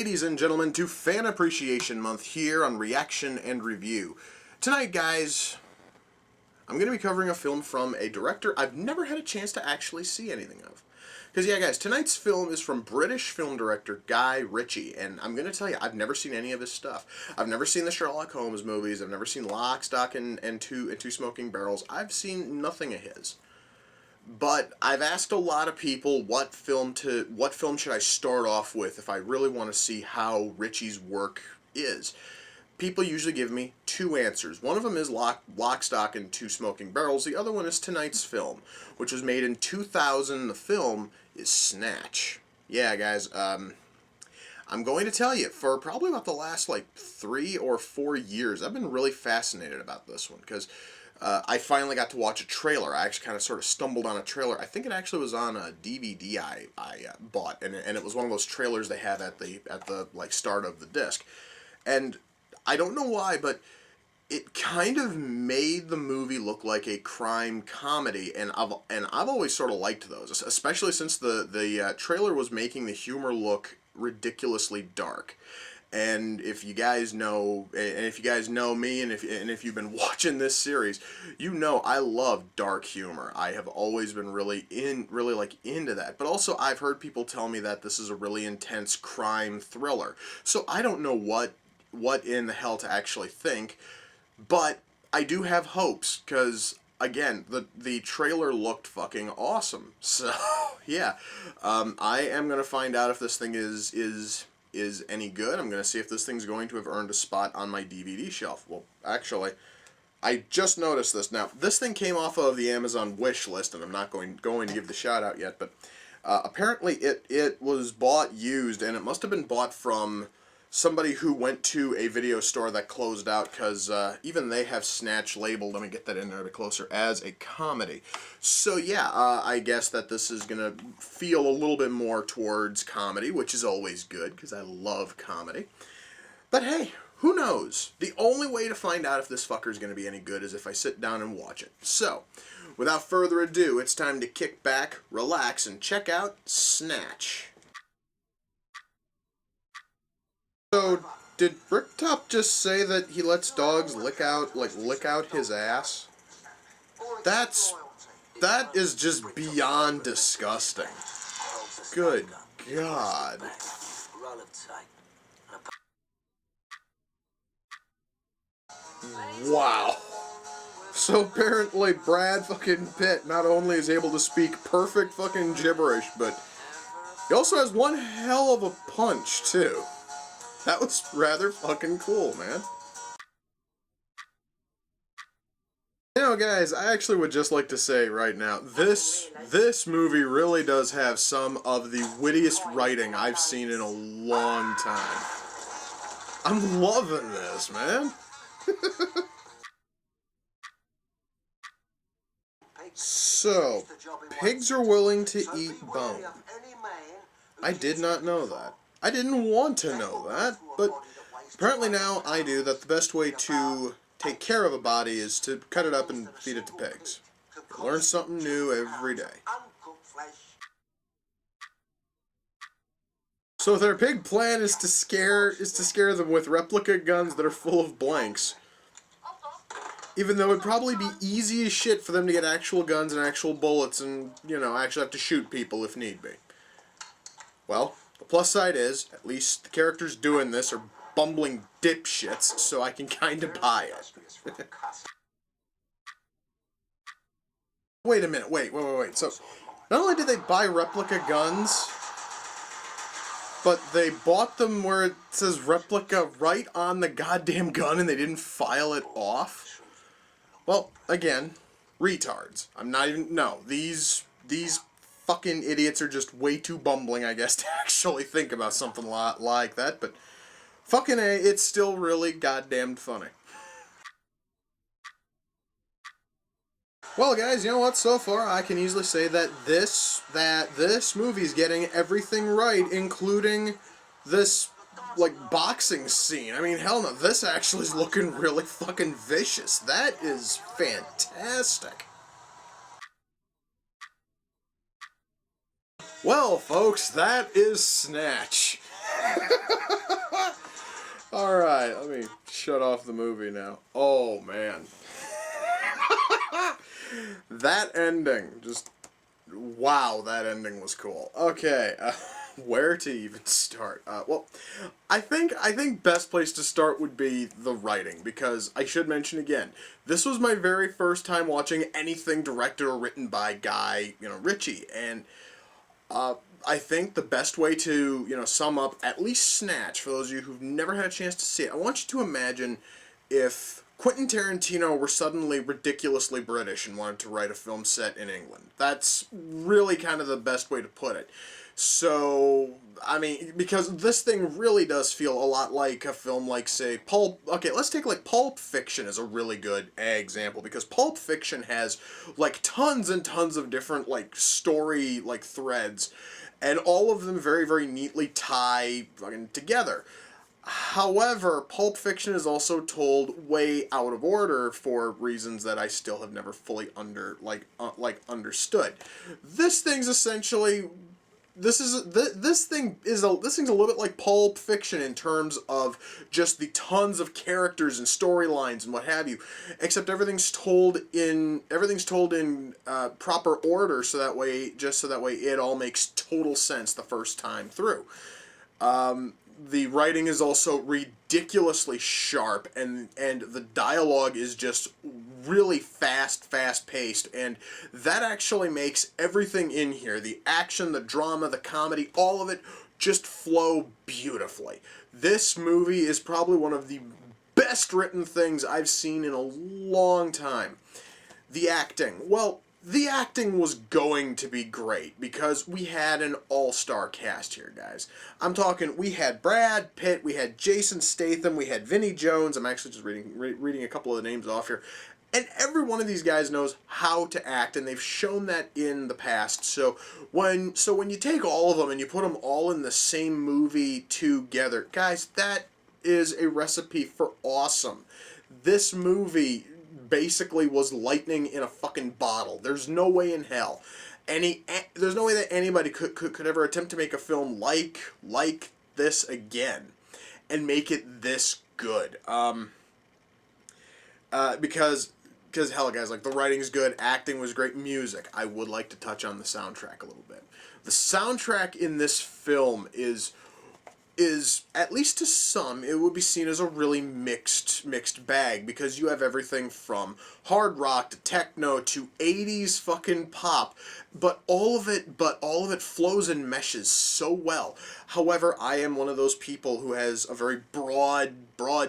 ladies and gentlemen, to Fan Appreciation Month here on Reaction and Review. Tonight, guys, I'm going to be covering a film from a director I've never had a chance to actually see anything of. Because, yeah, guys, tonight's film is from British film director Guy Ritchie, and I'm going to tell you, I've never seen any of his stuff. I've never seen the Sherlock Holmes movies, I've never seen Lock, Stock, and Two Smoking Barrels. I've seen nothing of his. But I've asked a lot of people what film should I start off with if I really want to see how Ritchie's work is. People usually give me two answers. One of them is Lock, Stock, and Two Smoking Barrels. The other one is tonight's film, which was made in 2000. The film is Snatch. Yeah, guys, I'm going to tell you, for probably about the last, 3 or 4 years, I've been really fascinated about this one, because I finally got to watch a trailer. I actually kind of sort of stumbled on a trailer. I think it actually was on a DVD I bought, and it was one of those trailers they have at the start of the disc. And I don't know why, but it kind of made the movie look like a crime comedy, and I've always sort of liked those, especially since the trailer was making the humor look ridiculously dark. And if you guys know, me, and if you've been watching this series, you know I love dark humor. I have always been really into that. But also, I've heard people tell me that this is a really intense crime thriller. So I don't know what in the hell to actually think, but I do have hopes, because again, the trailer looked fucking awesome. So yeah, I am gonna find out if this thing is any good. I'm going to see if this thing's going to have earned a spot on my DVD shelf. Well, actually, I just noticed this. Now, this thing came off of the Amazon wish list, and I'm not going to give the shout out yet, but apparently it was bought used, and it must have been bought from somebody who went to a video store that closed out, because even they have Snatch labeled, let me get that in there a bit closer, as a comedy. So yeah, I guess that this is going to feel a little bit more towards comedy, which is always good, because I love comedy. But hey, who knows? The only way to find out if this fucker is going to be any good is if I sit down and watch it. So, without further ado, it's time to kick back, relax, and check out Snatch. So, did Bricktop just say that he lets dogs lick out his ass? That is just beyond disgusting. Good God. Wow. So apparently Brad fucking Pitt not only is able to speak perfect fucking gibberish, but he also has one hell of a punch, too. That was rather fucking cool, man. You know, guys, I actually would just like to say right now, this movie really does have some of the wittiest writing I've seen in a long time. I'm loving this, man. So, pigs are willing to eat bone. I did not know that. I didn't want to know that, but apparently now I do, that the best way to take care of a body is to cut it up and feed it to pigs. Learn something new every day. So their big plan is to scare them with replica guns that are full of blanks. Even though it'd probably be easy as shit for them to get actual guns and actual bullets and, you know, actually have to shoot people if need be. Well, the plus side is, at least the characters doing this are bumbling dipshits, so I can kind of buy it. Wait a minute, wait. So, not only did they buy replica guns, but they bought them where it says replica right on the goddamn gun and they didn't file it off? Well, again, retards. I'm not even, no, these fucking idiots are just way too bumbling, I guess, to actually think about something like that, but fucking A, it's still really goddamn funny. Well, guys, you know what? So far, I can easily say that this movie's getting everything right, including this, boxing scene. I mean, hell no, this actually is looking really fucking vicious. That is fantastic. Well, folks, that is Snatch. Alright, let me shut off the movie now. Oh, man. That ending, just... Wow, that ending was cool. Okay, where to even start? Well, I think best place to start would be the writing, because I should mention again, this was my very first time watching anything directed or written by Guy, Ritchie, and I think the best way to, sum up at least Snatch, for those of you who've never had a chance to see it, I want you to imagine if Quentin Tarantino were suddenly ridiculously British and wanted to write a film set in England. That's really kind of the best way to put it. So, I mean, because this thing really does feel a lot like a film like, say, Pulp... Okay, let's take, like, Pulp Fiction as a really good example, because Pulp Fiction has, like, tons and tons of different, like, story, like, threads, and all of them very, very neatly tie fucking together. However, Pulp Fiction is also told way out of order for reasons that I still have never fully understood. This thing's essentially... This thing's a little bit like Pulp Fiction in terms of just the tons of characters and storylines and what have you, except everything's told in proper order, so that way it all makes total sense the first time through. The writing is also ridiculously sharp, and the dialogue is just really fast-paced, and that actually makes everything in here, the action, the drama, the comedy, all of it, just flow beautifully. This movie is probably one of the best written things I've seen in a long time. The acting, well, the acting was going to be great because we had an all-star cast here, guys. I'm talking, we had Brad Pitt, we had Jason Statham, we had Vinnie Jones. I'm actually just reading a couple of the names off here. And every one of these guys knows how to act, and they've shown that in the past. So when you take all of them and you put them all in the same movie together, guys, that is a recipe for awesome. This movie basically was lightning in a fucking bottle. There's no way in hell. There's no way that anybody could ever attempt to make a film like this again and make it this good. Because hell, guys, like, the writing's good, acting was great, music. I would like to touch on the soundtrack a little bit. The soundtrack in this film is at least to some, it would be seen as a really mixed bag, because you have everything from hard rock to techno to 80s fucking pop, but all of it flows and meshes so well. However, I am one of those people who has a very broad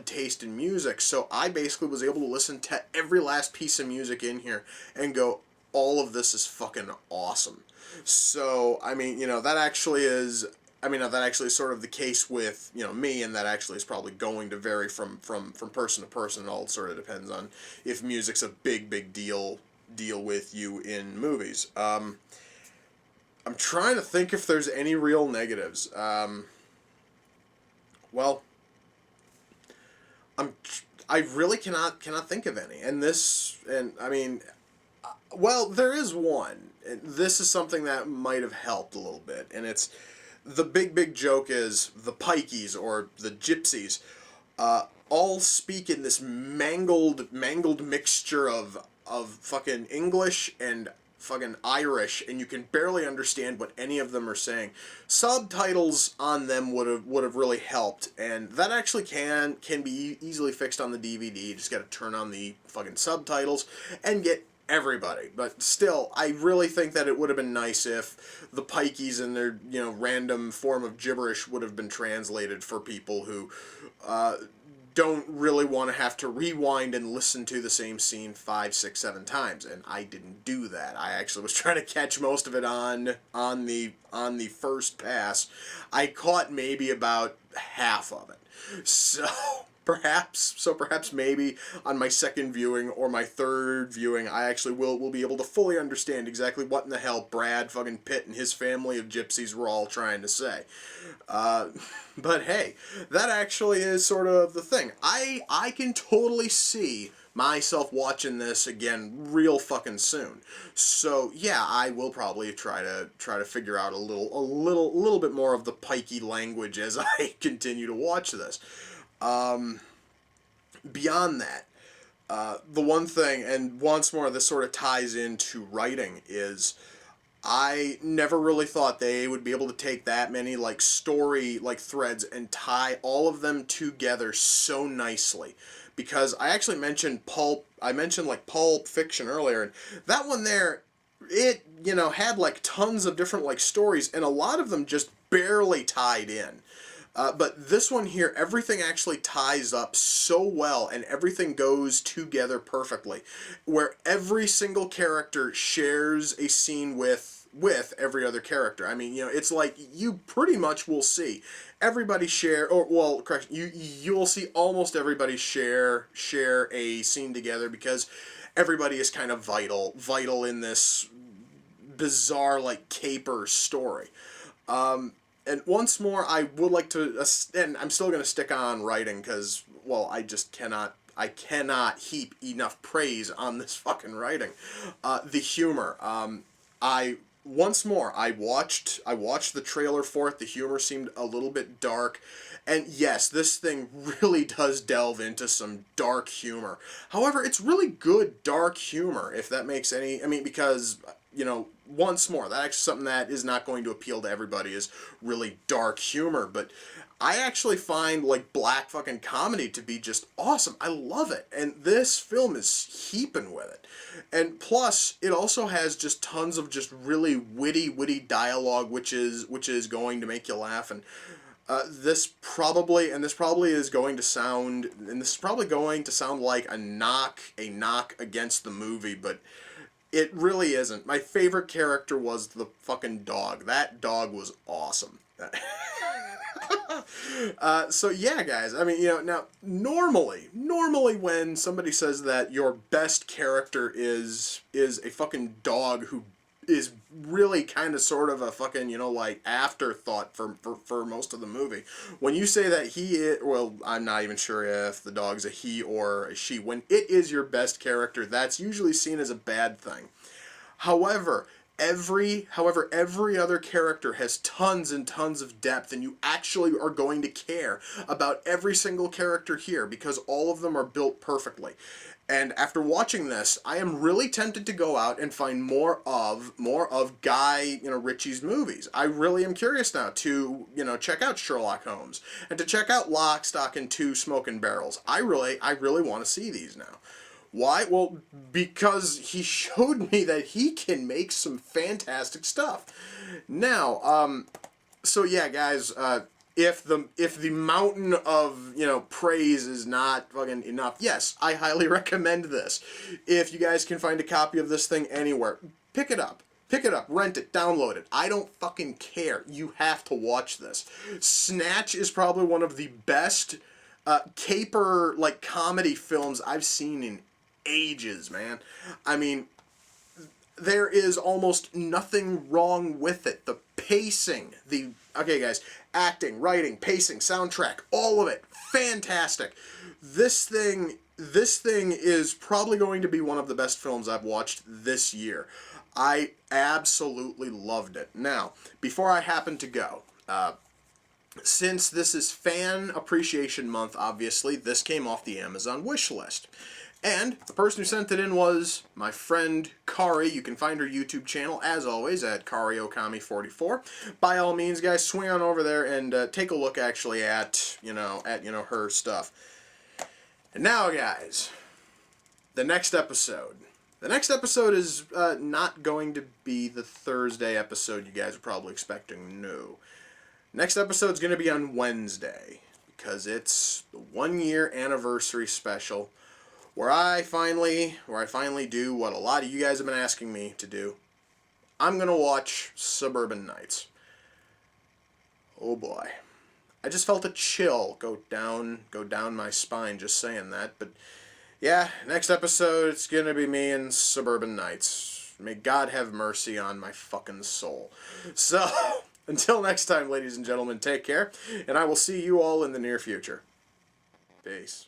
taste in music, so I basically was able to listen to every last piece of music in here and go, all of this is fucking awesome. So, I mean, that actually is sort of the case with, me, and that actually is probably going to vary from person to person. It all sort of depends on if music's a big deal with you in movies. I'm trying to think if there's any real negatives. Well, I really cannot think of any. Well, there is one. This is something that might have helped a little bit, and it's the big joke is the Pikeys, or the Gypsies, all speak in this mangled mixture of fucking English and fucking Irish, and you can barely understand what any of them are saying. Subtitles on them would have really helped, and that actually can be easily fixed on the DVD. You just gotta turn on the fucking subtitles and get everybody. But still, I really think that it would have been nice if the Pikeys and their, random form of gibberish would have been translated for people who don't really want to have to rewind and listen to the same scene 5, 6, 7 times. And I didn't do that. I actually was trying to catch most of it on the first pass. I caught maybe about half of it. So perhaps maybe on my second viewing or my third viewing, I actually will be able to fully understand exactly what in the hell Brad fucking Pitt and his family of gypsies were all trying to say. But hey, that actually is sort of the thing. I can totally see myself watching this again real fucking soon. So yeah, I will probably try to figure out a little bit more of the pikey language as I continue to watch this. Beyond that, the one thing, and once more this sort of ties into writing, is I never really thought they would be able to take that many like story like threads and tie all of them together so nicely. Because I actually mentioned like Pulp Fiction earlier, and that one there, it, had like tons of different like stories, and a lot of them just barely tied in. But this one here, everything actually ties up so well, and everything goes together perfectly, where every single character shares a scene with every other character. I mean, it's like you pretty much will see everybody share, or well, correct, you'll see almost everybody share a scene together, because everybody is kind of vital in this bizarre like caper story. And once more, I would like to, and I'm still going to stick on writing because, well, I cannot heap enough praise on this fucking writing. The humor. Once more, I watched the trailer for it. The humor seemed a little bit dark. And yes, this thing really does delve into some dark humor. However, it's really good dark humor, if that makes any, because, once more, that's actually something that is not going to appeal to everybody, is really dark humor. But I actually find like black fucking comedy to be just awesome. I love it. And this film is heaping with it. And plus, it also has just tons of just really witty dialogue, which is going to make you laugh. And this probably is going to sound, like a knock against the movie, but it really isn't. My favorite character was the fucking dog. That dog was awesome. So yeah, guys. I mean, now normally when somebody says that your best character is a fucking dog who is really kind of sort of a fucking, like afterthought for most of the movie. When you say that he is, well, I'm not even sure if the dog's a he or a she. When it is your best character, that's usually seen as a bad thing. However, every other character has tons and tons of depth, and you actually are going to care about every single character here because all of them are built perfectly. And after watching this, I am really tempted to go out and find more of Guy Ritchie's movies. I really am curious now to check out Sherlock Holmes and to check out Lock, Stock, and Two Smoking Barrels. I really want to see these now. Why? Well, because he showed me that he can make some fantastic stuff. Now, so yeah, guys, if the mountain of praise is not fucking enough, yes, I highly recommend this. If you guys can find a copy of this thing anywhere, pick it up, rent it, download it. I don't fucking care. You have to watch this. Snatch is probably one of the best caper like comedy films I've seen in ages, man. I mean, there is almost nothing wrong with it. The pacing, okay guys, acting, writing, pacing, soundtrack, all of it, fantastic. This thing is probably going to be one of the best films I've watched this year. I absolutely loved it. Now, before I happen to go, since this is Fan Appreciation Month, obviously, this came off the Amazon wish list. And the person who sent it in was my friend Kari. You can find her YouTube channel, as always, at KariOkami44. By all means, guys, swing on over there and take a look, actually, at her stuff. And now, guys, the next episode. The next episode is not going to be the Thursday episode you guys are probably expecting. No. Next episode's going to be on Wednesday, because it's the 1-year anniversary special, where I finally do what a lot of you guys have been asking me to do. I'm gonna watch Suburban Nights. Oh boy. I just felt a chill go down my spine just saying that, but yeah, next episode it's gonna be me and Suburban Nights. May God have mercy on my fucking soul. So, until next time, ladies and gentlemen, take care, and I will see you all in the near future. Peace.